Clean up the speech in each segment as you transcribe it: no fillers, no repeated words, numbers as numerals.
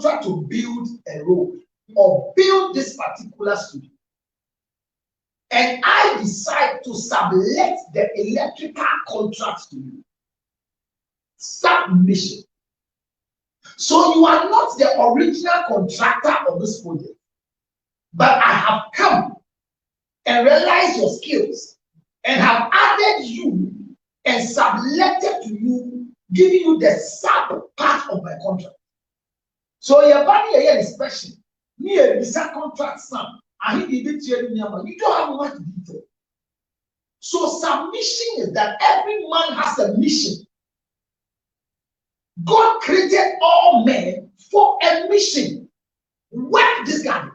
contract to build a road or build this particular studio, and I decide to sublet the electrical contract to you. Submission. So you are not the original contractor of this project, but I have come and realized your skills and have added you and subletted to you, giving you the sub part of my contract. So your body here is special. Near the contract sum. You don't have much detail. So submission is that every man has a mission. God created all men for a mission. Work this garden,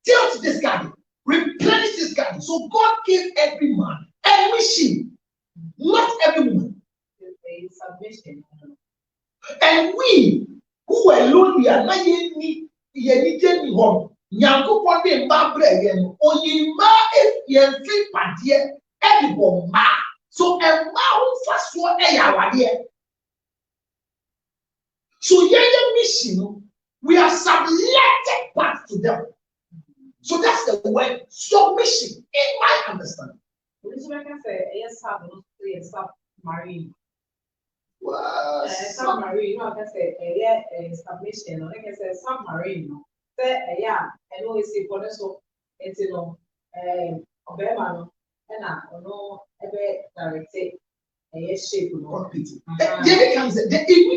tilt this garden, replenish this garden. So God gave every man a mission, not every woman. Submission. And we who were lonely are not yet home. Nyankopon de mbabre yen oyima efienfi padie edibo ma so emma hu faso eyawade. So your mission, we are subletted back to them. So that's the word submission in my understanding. Yes, submarine. Submarine. Submarine, no, I can say submission, or I can say submarine. Say, yeah, and always say for this, it's Obama, and I know a bit directed. Yes, shape. If we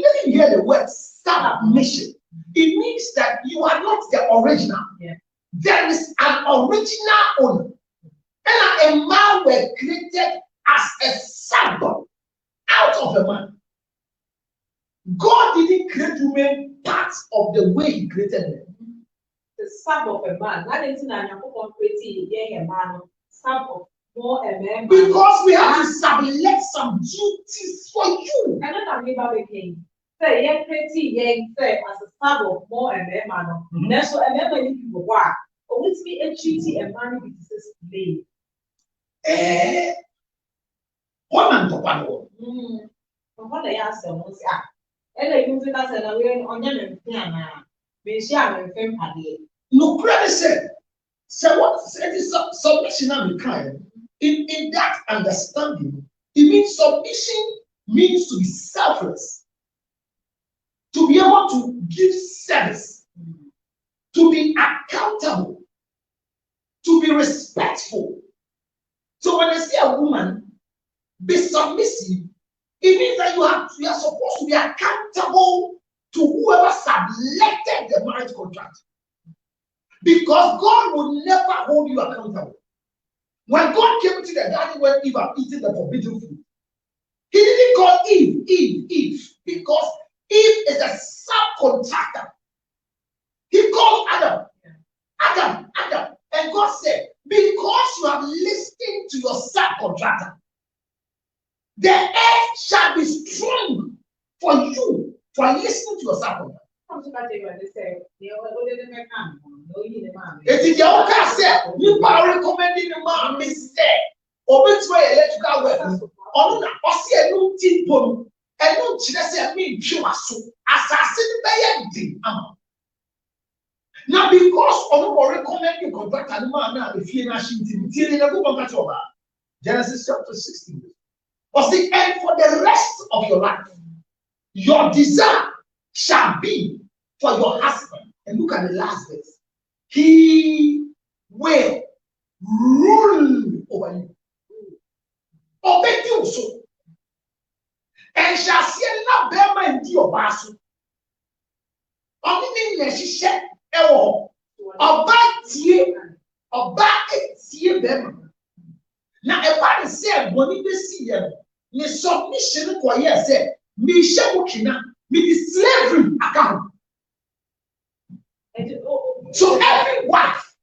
didn't hear the word submission, it means that you are not the original. Yeah. There is an original owner. And a man were created as a sub out of a man. God didn't create women parts of the way he created them. The sub of a man. That is not a man, sub of. Because we have to sublet some duties for you. I don't think about again. Say, yeah, pretty, yeah, say, as a sub of more and man. That's what I never knew people were. Or with me, a treaty and money with this play. One man to one. What I asked them was, and I use it as an away on your piano. They share a fame idea. No credit said. So what is submission and kind? In that understanding, it means submission means to be selfless, to be able to give service, to be accountable, to be respectful. So when I see a woman be submissive, it means that you are supposed to be accountable to whoever subletted the marriage contract. Because God will never hold you accountable. When God came to the garden when Eve had eaten the forbidden food, he didn't call Eve, because Eve is a subcontractor. He called Adam. And God said, because you have listened to your subcontractor, the earth shall be strong for you for listening to your subcontractor. It is your car said, you are recommending the man, Miss Obey electrical weapons. On a new team, and no children mean pure so assassin by a now, because of what recommend you contract and man, if you're not Genesis chapter 16. But the end for the rest of your life, your desire shall be for your husband. And look at the last verse. He will rule over you. Obey you so. And shall see enough bear into your basu. Only she said, about tie them. Now, a body said, when you see them, the submission for years said, me shabukina, me the slavery account. So, every wife,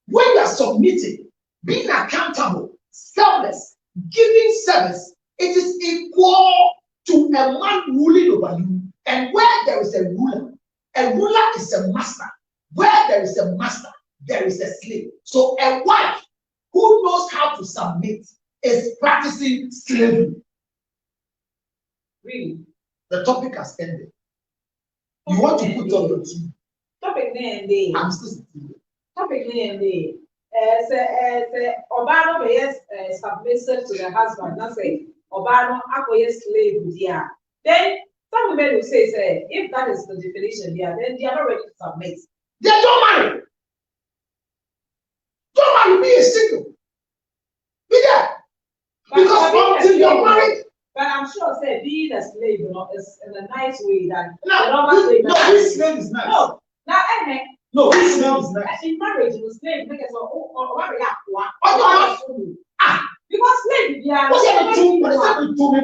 when you are submitting, being accountable, selfless, giving service, it is equal to a man ruling over you. And where there is a ruler is a master. Where there is a master, there is a slave. So a wife who knows how to submit is practicing slavery. Really, the topic has ended. You want to put on your two. Topic name. I'm still sitting. Topic name. Obano is submissive to the husband. That's it. Obano is slave dear. Then some women will say, if that is the definition there, then they are not ready to submit. They don't marry. Don't marry, be a single. Be there. Because until you're married. But I'm sure, say, being a slave, is in a nice way that. This slave is nice. No, now, no, this slave is nice. In marriage, you slave, because because slave, yeah. What's happening to me?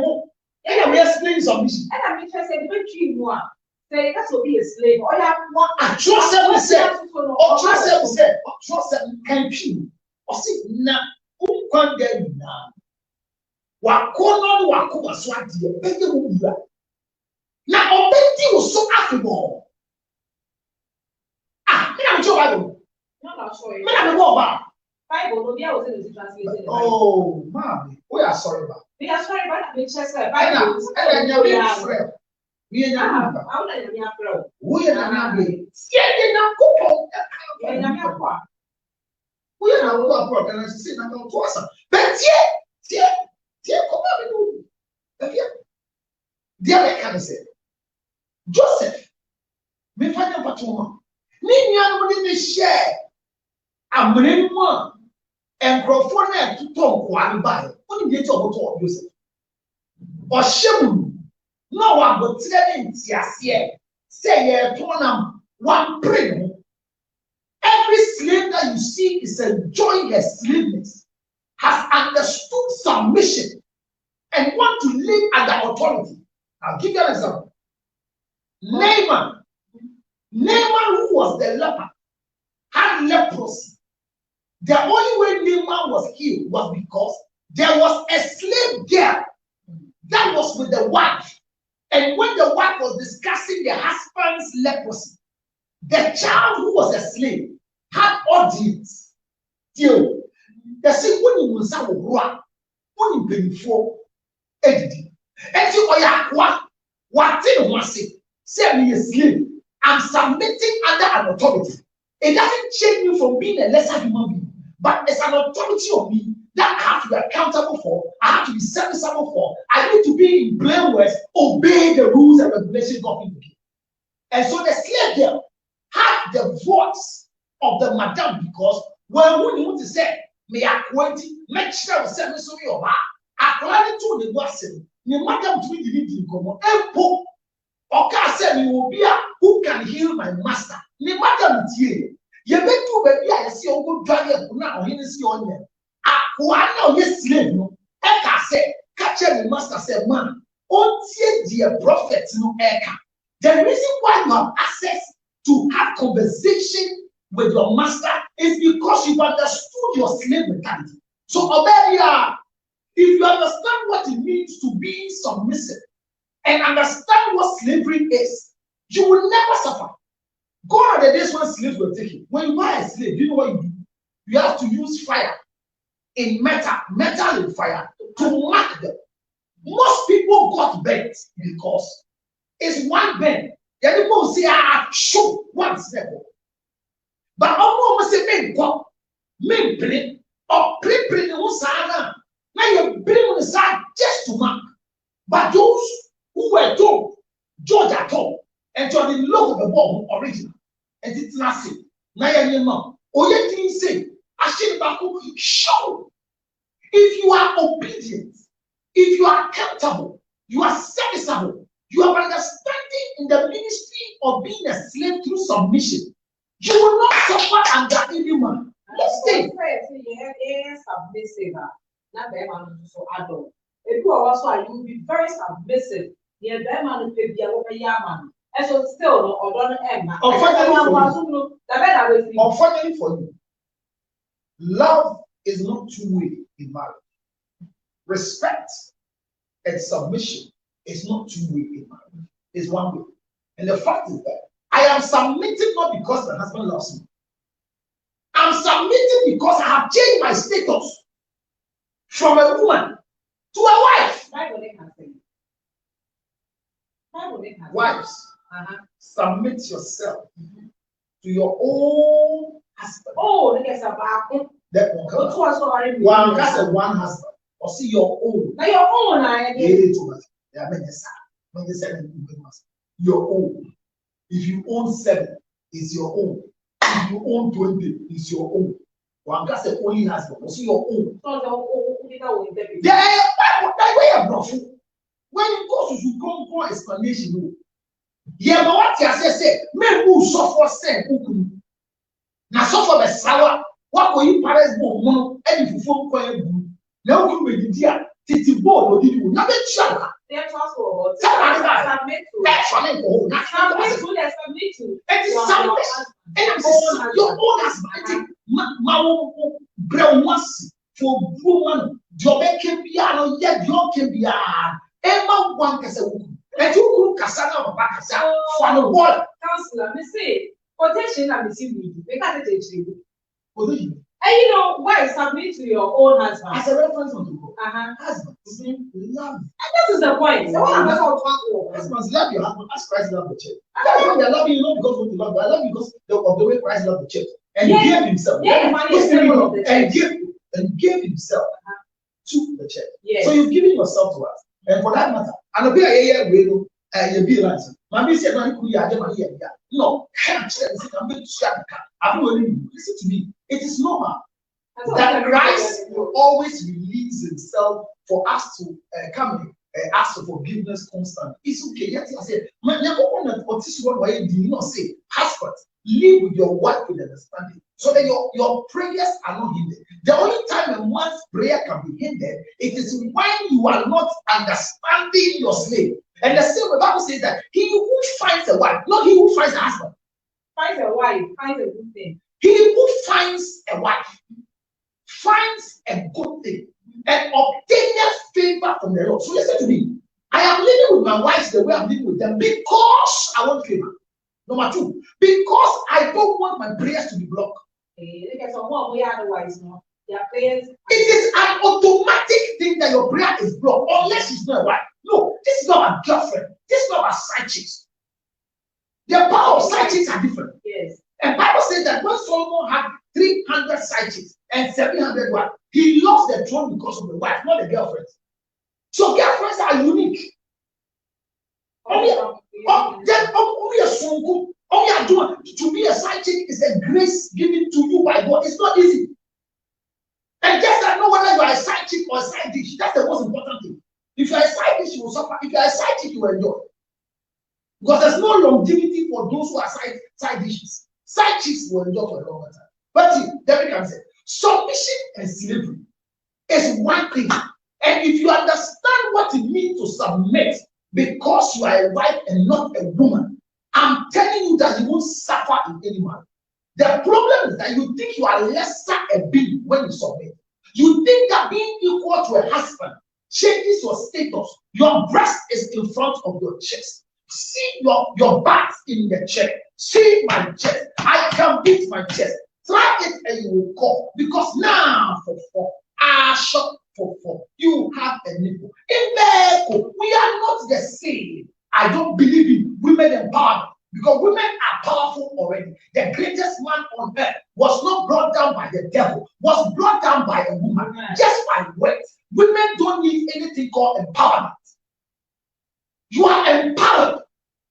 And we are slave submission. And I'm interested in between one. Say that's will be a slave. Or you have one. I trust them. Trust them. Can you? Or see now. Who can get now? Wakona wakuma swati. Obedi wubura. Na obedi was so affable. Me na mcho Bible. No, not sure. Me na me go ba. Bible no dia was in the translation. Oh, man. We are sorry ba. We are sorry about the chest. Bible. We are sorry. We are not. I want to be a pro. We are not. See, they na couple. We are not couple. Can I say na go to us? But tie, come on, me no. Dear, can I say? Joseph, me find out what you want. Me nyanwo ni share. Amre mo. Enkrofo na to kwa ni ba. Oni bi eto oboto Joseph. Oshemu. No one but training tiasie. Say ye tonam one pray. Every slave that you see is enjoying her slaveness, has understood submission, and want to live under authority. I'll give you an example. Naaman, who was the leper, had leprosy. The only way Naaman was healed was because there was a slave girl that was with the wife. And when the wife was discussing the husband's leprosy, the child who was a slave had audience. The simple was a rock, only before Eddie. And you are what thing was it? Say me a slave. I'm submitting under an authority. It doesn't change me from being a lesser human being, but it's an authority on me that I have to be accountable for, I have to be serviceable for, I need to be in blameless, obey the rules and regulations God gives me. And so the slave girl had the voice of the madam because when you want to say, may I quote, make sure you send me so your back. According to the gossip, the madam to me didn't come. Empo, or can say you will be a who can heal my master. The madam here, you bet to baby, I see a good dragon now, he is your name. One now, yes, slave, no. Eka said, catch the master said, man, until the prophet, no Eka. The reason why you have access to have conversation with your master is because you've understood your slave mentality. So, Obedia, if you understand what it means to be submissive and understand what slavery is, you will never suffer. Gone are the days when slaves were taken. When you buy a slave, you know what you do? You have to use fire. In metal in fire to mark them. Most people got bent because it's one bend. The people will say, I show one step. But almost say, men go, men play, or play the sana. Now you bring on the side just to mark. But those who were told, George at all, and to the look of the bomb original, and it's nothing. Now you know, or you didn't say, I should back show. If you are obedient, if you are accountable, you are serviceable, you have understanding in the ministry of being a slave through submission, you will not suffer under any man. Let's stay. Submissive. Not very man so adult. If you are also, you will be very submissive. Near them and be a yaman. And so still, or don't end. Unfortunately for you, love is not two-way in marriage. Respect and submission is not two-way in marriage. It's one way. And the fact is that I am submitting not because my husband loves me. I'm submitting because I have changed my status from a woman to a wife. Wives, Submit yourself to your own husband. Oh, look at that. That one has a one husband. Or see your own. Now your own, I your own. If you own 7, it's your own. If you own 20, it's your own. One has a only husband. Or see your own. When it goes to come explanation, yeah, but what you say, men who suffer say, now suffer the sour. What will you parents go? And if you phone call you, now you will be there. Titi board or did you not be sure? They're transferable. Submit to. It is something. And your own husband. Brown must for woman. Jobe can be ano yet your can be Emma one can say, and you could Cassandra or Bacasa for the wall. Counselor, me say, quotation and receiving. They can't take you. And you know why submit to your own husband as a reference on the book. Husband, love. And that is the point. So what about husbands love your husband as Christ loved the church. That's why they love you not because of the love, but I love you because of the way Christ loved the church and gave himself. And gave himself to the church. Yes. So you've given yourself to us, and for that matter, and I'll be a we know you be answer. Mammy said, no, listen to me. It is normal that Christ will always release himself for us to come ask for forgiveness constantly. It's okay. Yes, I said, why do you not say, husband, live with your wife with understanding, so that your prayers are not hindered. The only time a man's prayer can be hindered, it is when you are not understanding your slave. And the same, the Bible says that he who finds a wife, not he who finds a husband. Finds a wife, finds a good thing. He who finds a wife finds a good thing and obtains favor from the Lord. So listen to me. I am living with my wife the way I'm living with them because I want favor. Number 2, because I don't want my prayers to be blocked. It is an automatic thing that your prayer is blocked unless it's not a wife. No, this is not a girlfriend. This is not a side chicks. The power of side chicks are different. Yes. And Bible says that when Solomon had 300 side chicks and 700 wives, he lost the throne because of the wife, not the girlfriends. So girlfriends are unique. To be a side chick is a grace given to you by God. It's not easy. And just I know whether you are a side chick or a side dish. That's the most important thing. If you are a side dish, you will suffer. If you are a side chick, you will enjoy. Because there's no longevity for those who are side dishes. Side chicks will enjoy for a longer time. But see, David can say, submission and slavery is one thing. And if you understand what it means to submit because you are a wife and not a woman, I'm telling you that you won't suffer in any manner. The problem is that you think you are lesser a being when you submit. You think that being equal to a husband changes your status. Your breast is in front of your chest. See your back in the chest. See my chest. I can beat my chest. Try it and you will call. Because now for you have a nipple. We are not the same. I don't believe in women empowerment because women are powerful already. The greatest man on earth was not brought down by the devil, was brought down by a woman, just by words. Women don't need anything called empowerment. You are empowered.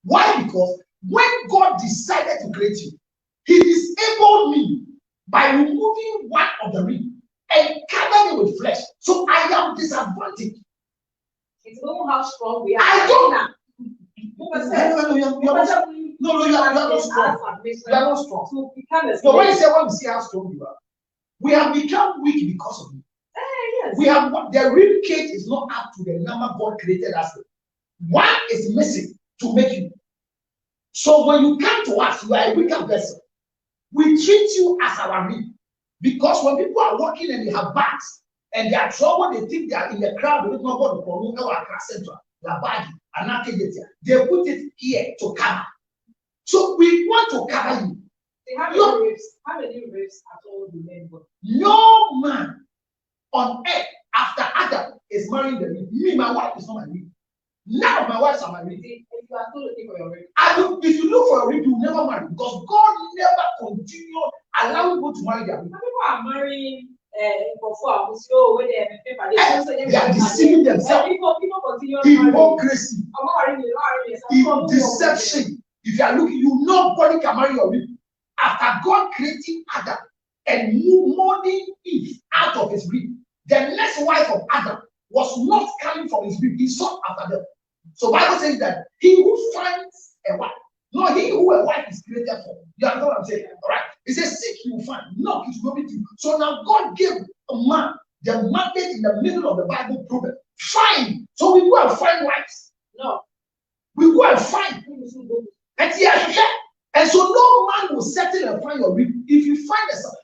Why? Because when God decided to create you, he disabled me by removing one of the rib and covered it with flesh. So I am disadvantaged. It's know how strong we are. I don't know. No, you are not strong. You are not strong. So when you say when we see how strong you are, we have become weak because of you. Yes. We have the rib cage is not up to the number God created us with. One is missing to make you. So when you come to us, you are a weaker vessel. We treat you as our rib. Because when people are walking and they have bags and they are trouble, they think they are in the crowd, they don't know what to call central, they put it here to cover. So we want to cover you. How many ribs at all do men got? No man on earth after Adam is marrying the rib. Me, my wife is not my rib. None of my wives are married. If you are still looking for your ring. If you look for a ring, you will never marry because God never continued allowing people to marry their ring. People are marrying before when they are deceiving themselves. People continue hypocrisy, deception. If you are looking, nobody can marry your ring. After God creating Adam and molding Eve out of his rib, the next wife of Adam was not coming from his rib. He sought after them. So Bible says that he who finds a wife, not he who a wife is created for. You understand what I'm saying? All right. He says, seek you will find, knock it will be to you. So now God gave a man the mandate in the middle of the Bible proven. Find. So we go and find wives. No. We go and find. And so no man will settle and find your rib. If you find a son,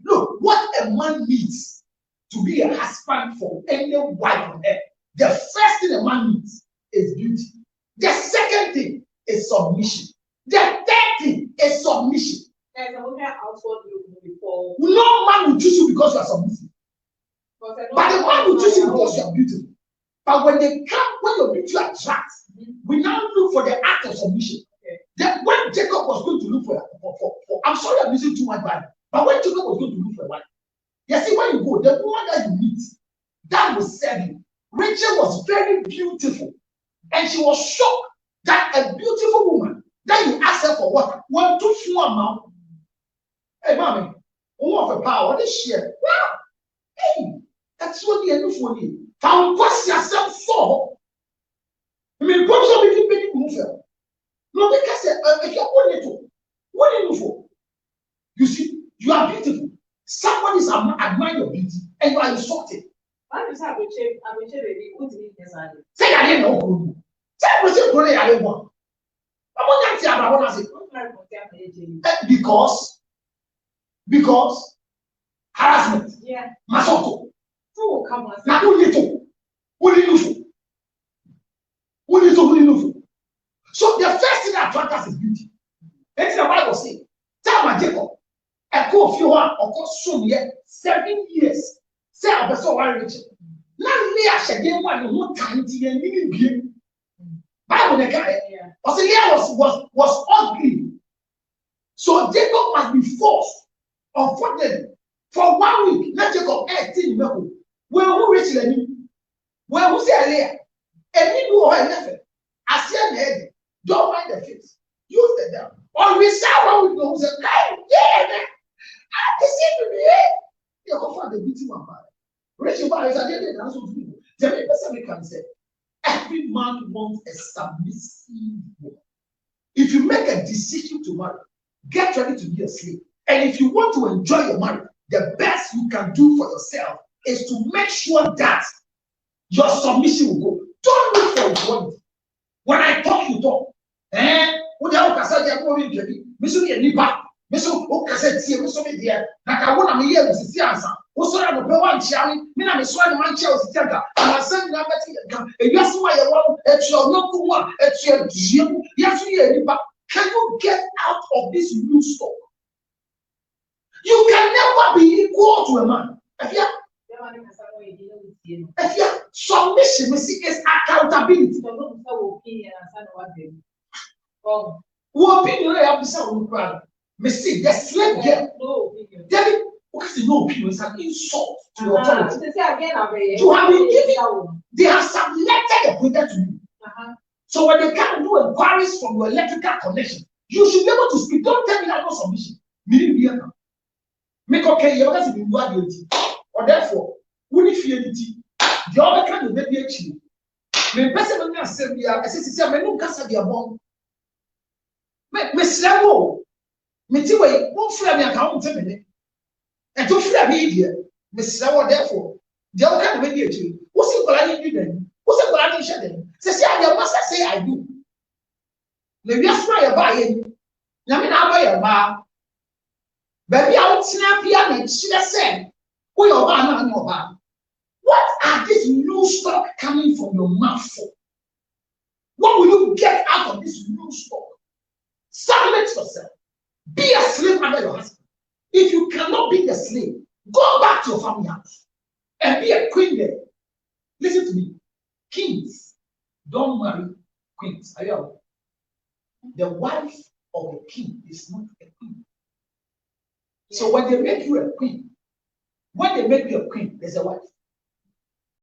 look, what a man needs to be a husband for any wife on earth. The first thing a man needs is beauty. The second thing is submission. The third thing is submission. No man will choose you because you are submissive. But the man will choose you because you are beautiful. But when they come, when your beauty attracts, we now look for the act of submission. Then when Jacob was going to look for I'm sorry I'm using too much Bible, but when Jacob was going to look for a wife, you see, when you go, the woman that you meet, that will serve you. Rachel was very beautiful, and she was shocked that a beautiful woman that you ask her for what? 1 2 4 amount. Hey, mommy, of a power, what is she? Wow, hey, that's what the end for you. Found question yourself for. I mean, what's up with you? No, because if you're what do you for? You see, you are beautiful. Somebody is admiring your beauty, and you are insulted. I will say, baby, who did you say? I didn't know. Say, I will say, I didn't want. I want to say, because harassment. Yeah. Masoto. Oh, come on. Now, who need to? Who need to? Who need to? Who need to? So the first thing that attracts us is beauty. That's the Bible says. Tell my Jacob, I go a few one or go soon yet 7 years. Say I was so worried. Now Leah should get one who can't even be. Bible the guy. Also Leah was ugly. So Jacob must be forced, unfortunately, for 1 week. Let Jacob 18 people. When who reach the when who say Leah? And you know her nothing. I see an head. Don't mind the face. Use the down. Or we saw one with who said, yeah, man. I deceive me. You go find the beauty man. Rachel is a lady that also people. The person can say, every man wants a submissive woman. If you make a decision to marry, get ready to be a slave. And if you want to enjoy your marriage, the best you can do for yourself is to make sure that your submission will go. Don't look for equality. When I talk, you talk. What the hell say? I'm going to be. Miss me a nipa. Miss who can say, Miss me dear. Like I want to be here with the answer. Also, I'm a one shall me. I'm a swan one shall sit down. And I said, I'm a yes, why you want it's your local one. It's your gym. Yes, we are nipa. Can you get out of this new stock? You can never be equal to a man. If you submission, we see is accountability. What opinion I have to say on the me see the slave girl. David, what is no opinion? It's an insult to your authority. You have been given. They have submitted the project to you. So when they come and do inquiries from your electrical connection, you should be able to speak. Don't tell me that no submission. Meaning, make okay, you're going to be worried. Or therefore, when you feel it, the other kind of baby actually. Me person when I say we are, I say me no kasa dia bon. Me slavo. Me ti we won frɛ me aka won tell me. And to frɛ me dia. Me slavo therefore. The other kind of baby actually. Who say kola ni den? Who say kola ni hye den? Say I must say I do. Me wi asra ya ba ye. Nyame na aba ya ba. Baby a won tena bia na kyerɛ sɛ wo yo ba na no ba. What are these new stock coming from your mouth for? What will you get out of this new stock? Submit yourself. Be a slave under your husband. If you cannot be a slave, go back to your family house and be a queen there. Listen to me. Kings, don't marry queens. Are you aware? The wife of a king is not a queen. So when they make you a queen, when they make you a queen, there's a wife.